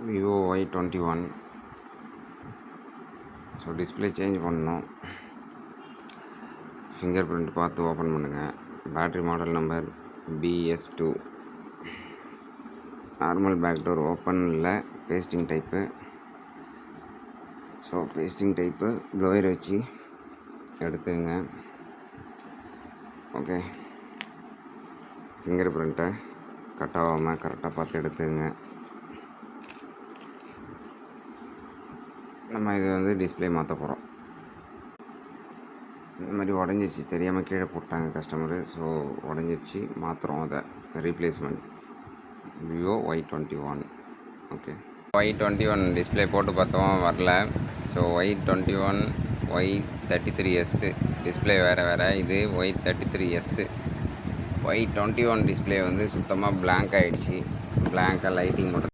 Vivo Y21. So display change பண்ணணும். Finger print பார்த்து open பண்ணுங்கள். Battery model number BS2. Normal back door open இல்லை, pasting type. So pasting type blower வச்சு எடுத்துங்க. Okay, finger பிரிண்ட்டை cut ஆகாமல் கரெக்டாக பார்த்து எடுத்துங்க. நம்ம இது டிஸ்பிளே மாற்ற போகிறோம். இந்த மாதிரி உடஞ்சிச்சு, தெரியாமல் கீழே போட்டாங்க கஸ்டமரு. ஸோ உடஞ்சிருச்சு, மாற்றுறோம். அதை replacement Vivo Y21. Okay, Y21 display போட்டு பார்த்தோம், வரல. ஸோ Y21 Y33s டிஸ்பிளே வேறு. இது Y33s. Y21 டிஸ்பிளே சுத்தமாக பிளாங்க் ஆகிடுச்சு. பிளாங்காக லைட்டிங் மட்டும்